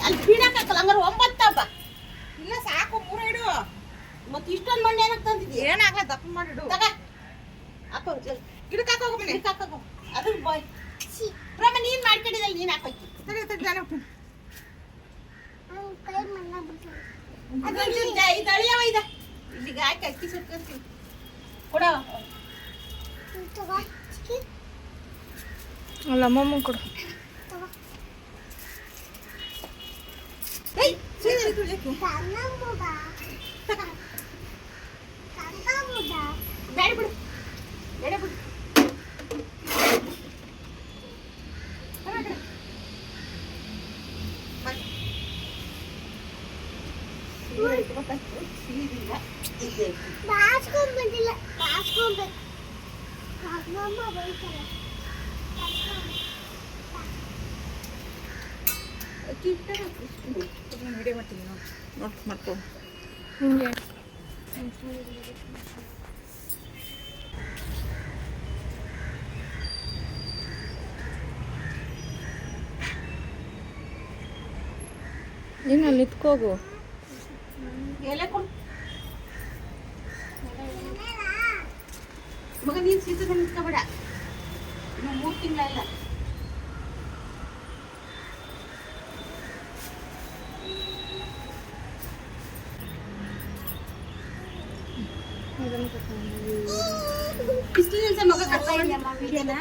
ಅಲ್ಲಿ ಬೀಳಕ್ಕಾಗಲ್ಲ ಹಂಗಾರೆ 9 ಹಬ್ಬ ಇಲ್ಲ ಸಾಕು 3 ಇಡು ಮತ್ತೆ ಇಷ್ಟೊಂದು ಮಣ್ಣು ಏನಕ್ಕೆ ತಂದಿದ್ದೀಯ ಏನಾಗಲ್ಲ ದಪ್ಪ ಮಾಡಿಡು ತಗ ಹಾಕೋ ಗಿಡಕ್ಕೆ ಹಾಕೋ ಮನೆ ಗಿಡಕ್ಕೆ ಹಾಕೋ ಅದು ಬಾಯ್ ಪ್ರಮ ನೀನು ಮಾಡ್ಕೊಂಡಿದ್ದಲ್ಲ ನೀನು ಹಾಕೋಕ್ಕೆ ಸರಿ ಸರಿ ನಾನು ಅದು ಇದು ಅಳಿಯವ ಇದೆ ಇಲ್ಲಿಗೆ ಹಾಕಿ ಅಕ್ಕಿ ಸುಟ್ಕೊಂತೀನಿ ಕೊಡ ಅಲ್ಲ ಅಮ್ಮಮ್ಮ ಕೊಡು ಬೇಡ ಬಿಡು ಬೇಡ ಬಿಡು ವಿಡಿಯೋ ಮಾಡ್ತೀನಿ ನೋಡಿ ಮಾಡ್ಕೊಂಡು ಹಿಂಗೆ ನೀನು ಅಲ್ಲಿ ನಿಂತ್ಕೋಗು ಎಲೆ ಕೊಡು ಮಗ ನೀನು ಸೀತದ ನಿಂತ್ಕೋಬೇಡ ಇನ್ನು 3 ತಿಂಗಳಿಲ್ಲ ಇಷ್ಟು ದಿವಸ ಮಗ ಕರ್ಕೊಂಡಮ್ಮ ವಿಡಿಯೋನ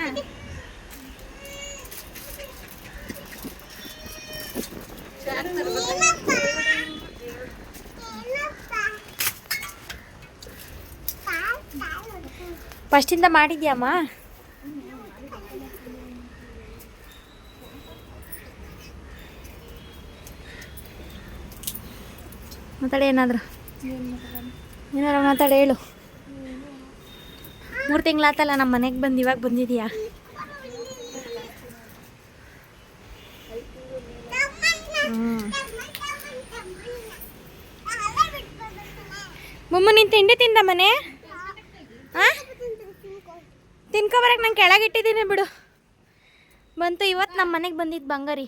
ಫಸ್ಟಿಂದ ಮಾಡಿದ್ಯಾಮ್ಮ ಮಾತಾಡಿ ಏನಾದ್ರು ಮಾತಾಡಿ ಹೇಳು 3 ತಿಂಗಳಾತಲ್ಲ ನಮ್ಮ ಮನೆಗೆ ಬಂದು ಇವಾಗ ಬಂದಿದೀಯಾ ಮಮ್ಮ ನೀನು ತಿಂಡಿ ತಿಂದ ಮನೆ ಹಾಂ ತಿನ್ಕೊಬರಕ್ಕೆ ನಾನು ಕೆಳಗಿಟ್ಟಿದ್ದೀನಿ ಬಿಡು ಬಂತು ಇವತ್ತು ನಮ್ಮ ಮನೆಗೆ ಬಂದಿದ್ದು ಬಂಗಾರಿ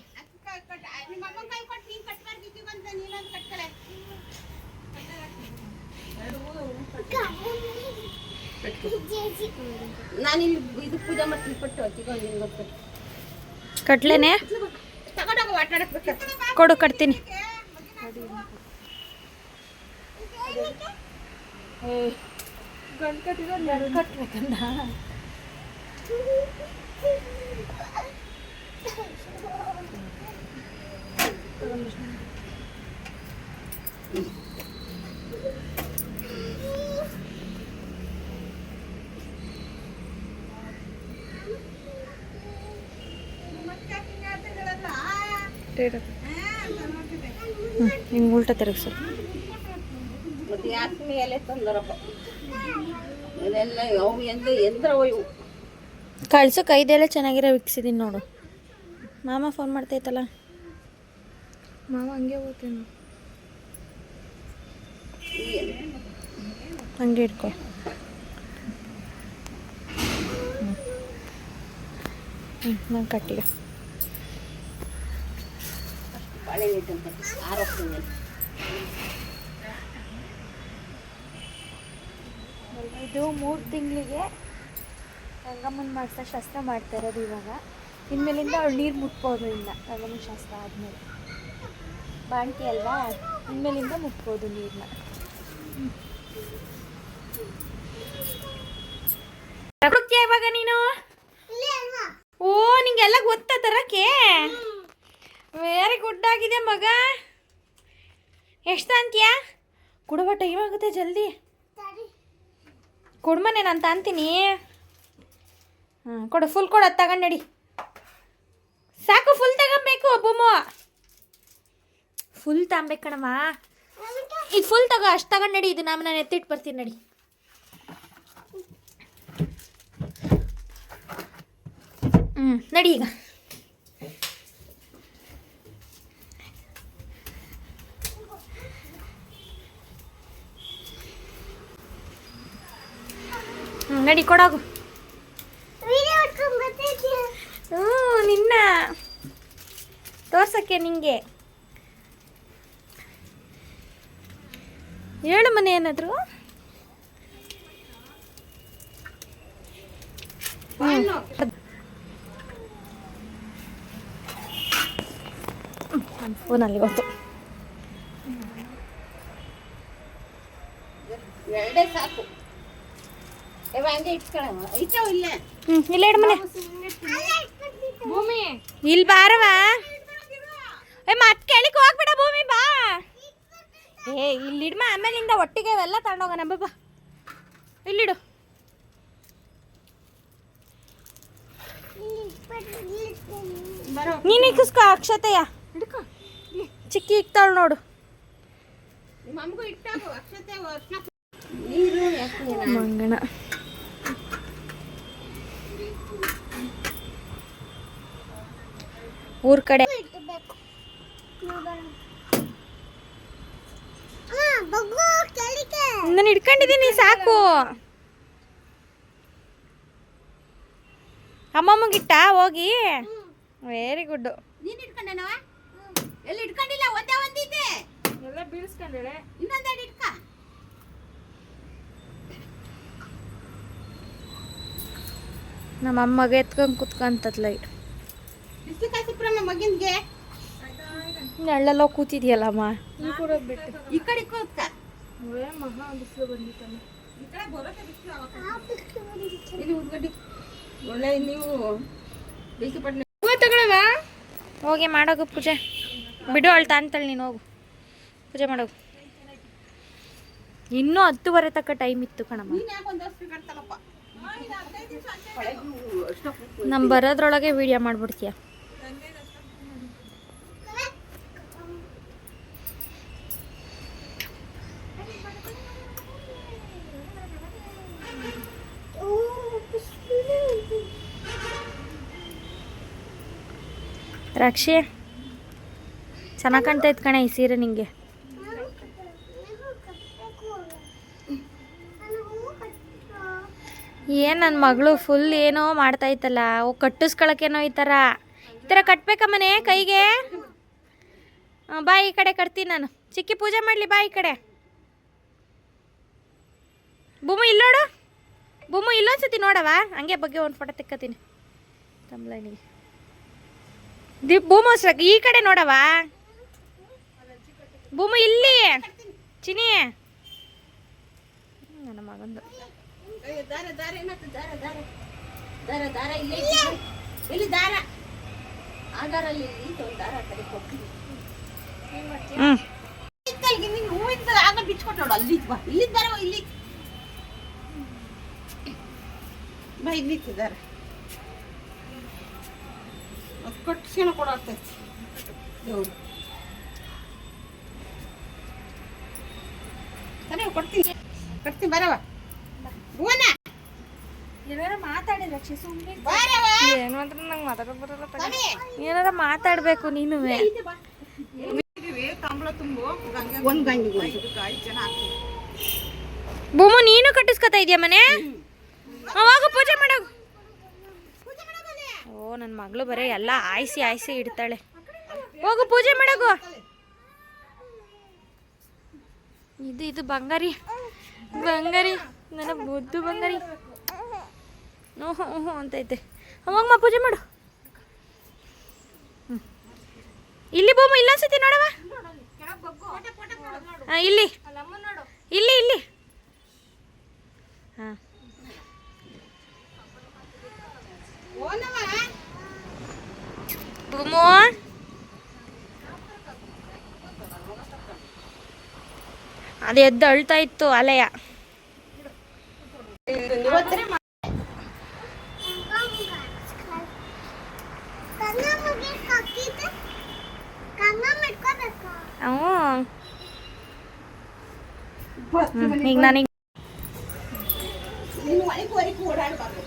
ನಾನು ಇಲ್ಲಿ ಇದು ಪೂಜೆ ಮಾಡ್ತೀನಿ ಪಟ್ಟು ಕಟ್ಲೇನೆ ತಗೊಂಡೋಗ ಆಟಾಡಕ್ಕೆ ಕೊಡು ಕಟ್ತೀನಿ ಕಟ್ಬೇಕಂದ ಹಿಂಗೆ ಉಲ್ಟ ತಿರುಗಿಸು ಮತ್ತೆ ಯಾಕೆ ಮೇಲೆ ತಂದರಪ್ಪ ಇದೆಲ್ಲ ಅವು ಎಂದ್ರ ಇವು ಕಳ್ಸು ಕೈದೆಲ್ಲ ಚೆನ್ನಾಗಿರೋ ವಿಕ್ಸಿದೀನಿ ನೋಡು ಮಾಮ ಫೋನ್ ಮಾಡ್ತೈತಲ್ಲ ಮಾಮ ಹಂಗೆ ಹೋಗ್ತೇನೆ ಹಂಗೆ ಇಟ್ಕೊ ನಾನು ಕಟ್ಟಿಗೆ ಬಾಳೆ ನೀಟಂತ ಆರೋಗ್ಯ ಇದು 3 ತಿಂಗಳಿಗೆ ರಂಗಮ್ಮನ ಮಾಡಿಸೋ ಶಾಸ್ತ್ರ ಮಾಡ್ತಾ ಇರೋದು ಇವಾಗ ಇನ್ಮೇಲಿಂದ ಅವಳು ನೀರು ಮುಟ್ಬೋದು ಇಲ್ಲ ರಂಗಮ್ಮನ ಶಾಸ್ತ್ರ ಆದಮೇಲೆ ಬಾಣ್ತಿ ಅಲ್ವಾ ಇನ್ಮೇಲಿಂದ ಮುಟ್ಬೋದು ನೀರನ್ನ ಇವಾಗ ನೀನು ಓ ನಿಂಗೆಲ್ಲ ಗೊತ್ತಾ ತರಕ್ಕೆ ವೆರಿ ಗುಡ್ ಆಗಿದೆ ಮಗ ಎಷ್ಟು ಅಂತೀಯಾ ಕೊಡುವ ಟೈಮ್ ಆಗುತ್ತೆ ಜಲ್ದಿ ಕೊಡ್ಮನೆ ನಾನು ತಾಂತೀನಿ ಹಾಂ ಕೊಡು ಫುಲ್ ಕೊಡು ಅದು ತಗೊಂಡು ನಡಿ ಸಾಕು ಫುಲ್ ತಗೊಬೇಕು ಒಬ್ಬಮ್ಮ ಫುಲ್ ತಗೊಬೇಕು ಕಣಮ್ಮ ಇದು ಫುಲ್ ತಗೋ ಅಷ್ಟು ತಗೊಂಡು ನಡಿ ಇದು ನಾನು ಎತ್ತಿಟ್ಟು ಬರ್ತೀನಿ ನಡಿ ನಡಿ ಈಗ ನಡಿ ಕೊಡೋಗು ನಿನ್ನ ತೋರ್ಸಕ್ಕೆ ನಿಂಗೆ ಹೇಳು ಮನೆ ಏನಾದ್ರು. ನನ್ನ ಫೋನಲ್ಲಿ ಇವತ್ತು ಎರಡೇ ಸಾಕು. ಹಂಗೆ ಇಟ್ಕೊಳ್ಳವ ಇಟ್ಟವ ಇಲ್ಲ. ಇಲ್ಲ ಇಡು ಮನೆ. ಭೂಮಿ ಇಲ್ಲಿ ಬಾರವ. ಮತ್ತೆ ಕೆಳಗೆ ಹೋಗ್ಬೇಡ ಭೂಮಿ, ಬಾ. ಇಲ್ಲಿಡ್ಮ, ಆಮೇಲಿಂದ ಒಟ್ಟಿಗೆ ಇವೆಲ್ಲ ತಗೊಂಡೋಗೋಣ. ಬಾ ಇಲ್ಲಿಡು. ನೀನು ಇಕ್ಕಿಸ್ಕೊ ಅಕ್ಷತೆಯ. ಚಿಕ್ಕಿ ಇಕ್ತಾಳು ನೋಡು. ನಮಗೂ ಇಟ್ಟಾಗು ಅಕ್ಷತೆ ನೀರು ಮಂಗಣ. ಊರ್ ಕಡೆ ನಾನು ಹಿಡ್ಕೊಂಡಿದ್ದೀನಿ, ಸಾಕು. ಅಮ್ಮಮ್ಮಗಿಟ್ಟ ಹೋಗಿ. Very good. ನೀನು ಇಟ್ಕೊಂಡೇನವ? ಎಲ್ಲಿ ಇಟ್ಕೊಂಡಿಲ್ಲ, ಒಂದೇ ಒಂದಿದೆ. ಎಲ್ಲ ಬೀಳಿಸ್ಕೊಂಡೆ. ಇನ್ನೊಂದೆರಡು ಇಟ್ಕ. ನಮ್ಮ ಅಮ್ಮಗೆ ಎತ್ಕೊಂಡು ಕುತ್ಕೊಂತತ್ಲ. ಬಿಸಿ ಕಾಸಿಪ್ರಮ್ಮ ಮಗಿನ್ಗೆ ನೆಳ್ಳಲ್ಲೋ ಕೂತಿದ್ಯಲ್ಲಮ್ಮ. ಈ ಕಡೆ ಕೂತ್ಕ. ಮಹಾ ಬಿಸಿಲು ಬಂದಿತ್ತಲ್ಲ. ಈ ಕಡೆ ಬರೋಕೆ ಬಿಸಿಲು. ಇಲ್ಲಿ ಉದ್ಗಡ್ಡಿ ಒಳ್ಳೆ ನೀವು ಬೇಕಿ ಪಡ್ನೆ ತಗೊಳವ. ಹೋಗಿ ಮಾಡೋಗು ಪೂಜೆ. ಬಿಡು, ಅವಳು ತಾಂತಾಳೆ, ನೀನು ಹೋಗು ಪೂಜೆ ಮಾಡೋಗು. ಇನ್ನೂ 10:30 ತನಕ ಟೈಮ್ ಇತ್ತು ಕಣಮ್ಮ. ನೀನು ಯಾಕೊಂದು ವರ್ಷ ಕಟ್ತಲ್ಲಪ್ಪ. ನಮ್ಮ ಬರೋದ್ರೊಳಗೆ ವಿಡಿಯೋ ಮಾಡ್ಬಿಡ್ತೀಯ. ರಾಕ್ಷಿ, ಚೆನ್ನಾಗಿ ಕಾಣ್ತೈತೆ ಕಣೆ ಈ ಸೀರೆ ನಿಂಗೆ. ಏನು ನನ್ನ ಮಗಳು ಫುಲ್ ಏನೋ ಮಾಡ್ತಾಯಿತ್ತಲ್ಲ. ಕಟ್ಟಿಸ್ಕೊಳಕ್ಕೇನೋ ಈ ಥರ ಕಟ್ಬೇಕಮ್ಮನೆ ಕೈಗೆ. ಬಾ ಈ ಕಡೆ ಕಟ್ತೀನಿ ನಾನು. ಚಿಕ್ಕಿ ಪೂಜೆ ಮಾಡಲಿ, ಬಾ ಈ ಕಡೆ. ಬೂಮು ಇಲ್ಲೋಡು. ಬೂಮು ಇಲ್ಲೊಂದ್ಸತಿ ನೋಡವ. ಹಂಗೆ ಬಗ್ಗೆ ಒಂದು ಫೋಟೋ ತೆಕ್ಕತ್ತೀನಿ ತಮ್ಲೈನಿಗೆ. ಬೂಮು ಈ ಕಡೆ ನೋಡವ. ಬೂಮು ಇಲ್ಲಿ ಚಿನಿ. ನನ್ನ ಮಗಂದು ದಾರ ದಾರ ಏನತ್ತ ದಾರ ದಾರ ದಾರ ದಾರ ಇಲ್ಲಿ ಇಲ್ಲಿ ದಾರ ಆ ದಾರಲ್ಲಿ ಒಂದು ದಾರ ಕಡೆ ಕೊಡ್ತೀನಿ. ನಿಂಗೆ ಹೂವಿಂದ ಆಗ ಬಿಚ್ಕೊಟ್ಟು ನೋಡು. ಅಲ್ಲಿ ಬಾ, ಇಲ್ಲಿ ದಾರ ಇಲ್ಲಿ ಬಾ, ಇಲ್ಲಿ ದಾರ ಕಟ್ಸ್ಕೊಳ ಕೊಡಾಗ್ತೈತಿ ದೇವ್ರು. ಸರಿ ಕೊಡ್ತೀನಿ ಕಟ್ತೀನಿ. ಬರವ ಹೂವನ ಏನಾರ ಮಾತಾಡಿ ಲಕ್ಷಿ, ಸುಮ್ಮನೆ ಬಾರವ. ಏನು ಅಂತ ನಂಗೆ ಮಾತಾಡೋಕೆ ಬರಲ್ಲ. ಏನಾರ ಮಾತಾಡಬೇಕು ನೀನು. ಕಂಬಳ ತುಂಬು ಒಂದು ಗಂಡಿಗೆ ಬೂಮು ನೀನು ಕಟ್ಟಿಸ್ಕೊತಾ ಇದೆಯಾ ಮನೆ? ಅವಾಗ ಪೂಜೆ ಮಾಡೋಗು. ಓ ನನ್ನ ಮಗಳು ಬರೀ ಎಲ್ಲ ಆಯ್ಸಿ ಆಯ್ಸಿ ಇಡ್ತಾಳೆ. ಹೋಗು ಪೂಜೆ ಮಾಡೋಗು. ಇದು ಬಂಗಾರಿ ಬಂಗಾರಿ, ನನ್ನ ಬುದ್ದು ಬಂಗಾರಿ. ಹ್ಞೂ ಅಂತೈತೆ. ಅವಾಗ ಪೂಜೆ ಮಾಡು. ಇಲ್ಲಿ ಬೂಮು ಇಲ್ಲೊಂದ್ಸತಿ ನೋಡವ. ಇಲ್ಲಿ ಇಲ್ಲಿ ಇಲ್ಲಿ. ಹಾಂ ಬೂಮು ಅದು ಎದ್ದು ಅಳ್ತಾ ಇತ್ತು ಅಲೆಯ. ಈಗ ನನಗೆ ನೀನು ಒಳಗೆ ಓಡಾಡಬಾರ್ದು.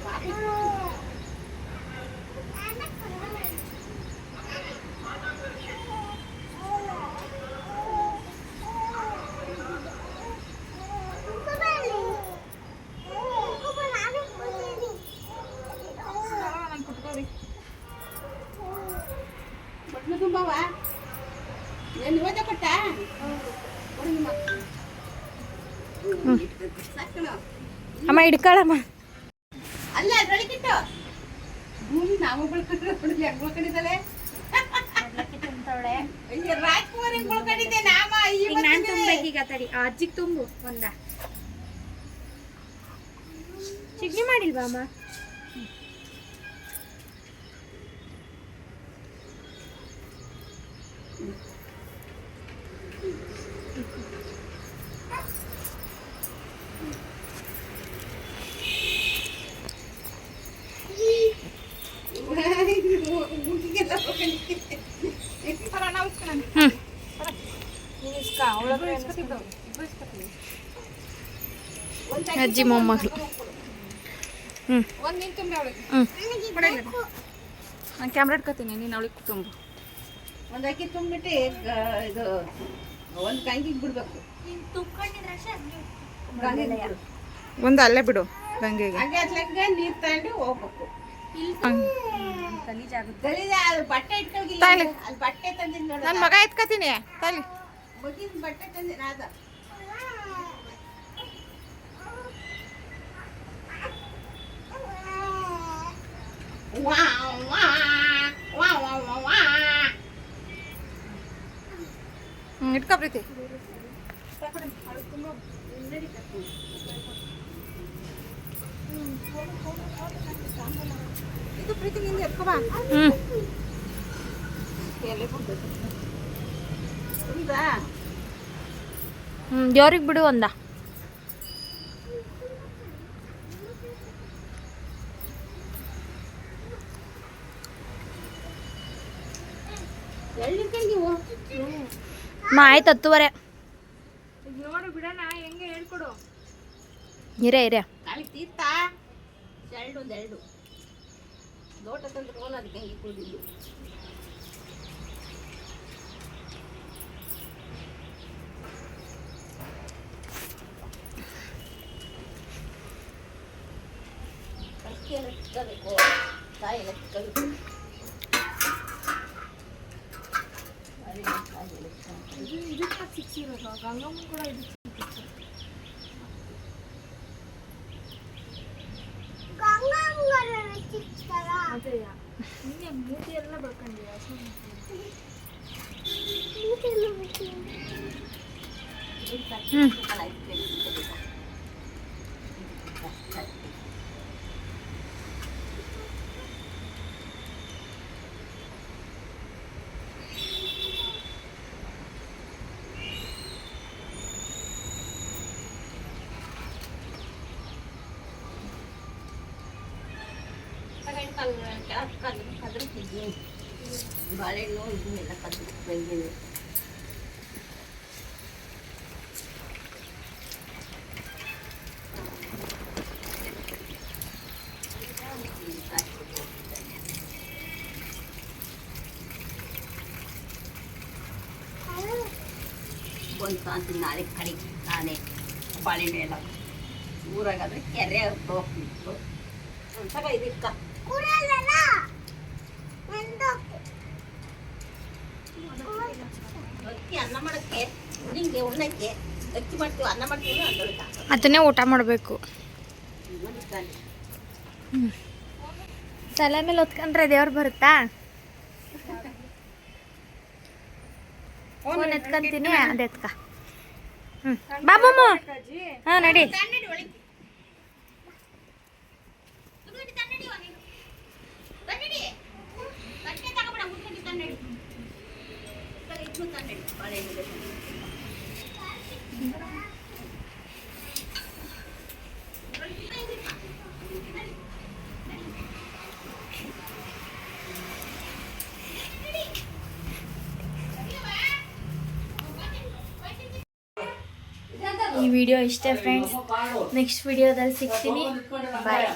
ಬಟ್ಲು ತುಂಬವ ಏನು ಇವತ್ತೇ ಕೊಟ್ಟ? ಅಮ್ಮ ಹಿಡ್ಕೊಳಮ್ಮ. ಅಲ್ಲ ಅದ್ರೊಳಗಿಟ್ಟು ಭೂಮಿ ನಾವು ಬಳ್ಕೊಂಡಿದ್ದಾಳೆ ರಾಜ್ಕುಮಾರ್ ಹಿಂಗ್ ಬಳ್ಕೊಂಡಿದ್ದೆ ನಾಮ ಈಗ ನಾನು ತುಂಬಬೇಕೀಗ ತಡಿ. ಆ ಅಜ್ಜಿಗೆ ತುಂಬು ಒಂದ. ಚಿಗ್ನಿ ಮಾಡಿಲ್ವಾ ಅಮ್ಮ? ಅಜ್ಜಿ ಮೊಮ್ಮಗಳು. ಒಂದು ನಿಂತು ತುಂಬಿ ಅವಳಿಗೆ ನಾನು ಕ್ಯಾಮ್ರಾ ಇಟ್ಕೊತೀನಿ, ನೀನು ಅವಳಿಗೆ ತುಂಬು. ಒಂದು ಅಕ್ಕಿ ತುಂಬಿಟ್ಟು ಇದು ಒಂದು ಕಂಗಿಗೆ ಬಿಡ್ಬೇಕು. ಒಂದು ಅಲ್ಲೇ ಬಿಡು ಗಂಗೆಗೆ. ಹಂಗೆ ಅದ್ಲಕ್ಕೆ ನೀರು ತಗೊಂಡು ಹೋಗ್ಬೇಕು. ಗಲೀಜಾಗುತ್ತೆ. ಗಲೀಜ ಅದು ಬಟ್ಟೆ ಇಟ್ಕೋಗಿಲ್ಲ. ಅಲ್ಲಿ ಬಟ್ಟೆ ತಂದಿದ್ದು ನೋಡ. ನನ್ನ ಮಗ ಎತ್ಕೊತೀನಿ ತಲೆ. ಮಗಿನ ಬಟ್ಟೆ ತಂದಿನ ಅದ. ಇಟ್ಕೊ ಪ್ರೀತಿ. ಇದು ಪ್ರೀತಿ ನಿಂಗೆ ಎತ್ಕೊ ಬಾ. ದೇವ್ರಿಗೆ ಬಿಡು ಒಂದ. ಆಯ್ತು 10:30. ನೋಡು ಬಿಡೋಣ ಹೆಂಗೆ ಹೇಳ್ಕೊಡು. ಇರೇ ಕಾಳಿ ತೀರ್ಥ ಎರಡು ಲೋಟ ತಂದ್ರೆ ಹೋಲ ಅದಕ್ಕೆ ಹೆಂಗೆ ಕುಡಿದಿದ್ದು. ಅಕ್ಕಿ ಎಲ್ಲ ತಿಕ್ಕಬೇಕು, ಕಾಯಿ ಎಲ್ಲ ತಿಕ್ಕಬೇಕು. ಇದಕ್ಕೆ ಸಿಕ್ಸಿರೋದು ಗಂಗಮ್ಮ ಕೂಡ ಇದು ಅದೇ ನಿನ್ನೆ ಮೂತಿ ಎಲ್ಲ ಬಡ್ಕೊಂಡಿಲ್ಲ. ಕದ್ರಿದ್ದೀನಿ ಬಾಳೆಹಣ್ಣು ಇದನ್ನೆಲ್ಲ ಕದ್ದು ಬೆಂದಿದ್ದೀನಿ. ಒಂದು ಸಾಂತಿ ನಾಳೆ ಕಡಿ ನಾನೇ ಬಾಳೆಹಣ್ಣು ಎಲ್ಲ ಊರಾಗಾದ್ರೆ ಕೆರೆ ಹೋಗ್ತಿತ್ತು. ಒಂದ್ಸಲ ಇದಕ್ಕ ಅಕ್ಕಿ ಅನ್ನ ಮಾಡಕ್ಕೆ ನಿಂಗೆ ಉಣ್ಣಕ್ಕೆ ಅಕ್ಕಿ ಮಾಡ್ತೀವಿ, ಅನ್ನ ಮಾಡ್ತೀವಿ ಅದೊಳಗೆ ಅದನ್ನೇ ಊಟ ಮಾಡಬೇಕು. ತಲೆ ಮೇಲೆ ಹೊತ್ಕೊಂಡ್ರೆ ದೇವ್ರು ಬರುತ್ತಾ? ಫೋನ್ ಎತ್ಕೊಂತೀನಿ, ಅದು ಎತ್ಕ. ಬಾಬಮ್ಮ ಹಾಂ ನಡಿ. ಈ ವಿಡಿಯೋ ಇಷ್ಟೇ ಫ್ರೆಂಡ್ಸ್. ನೆಕ್ಸ್ಟ್ ವಿಡಿಯೋದಲ್ಲಿ ಸಿಗ್ತೀನಿ. ಬಾಯ್.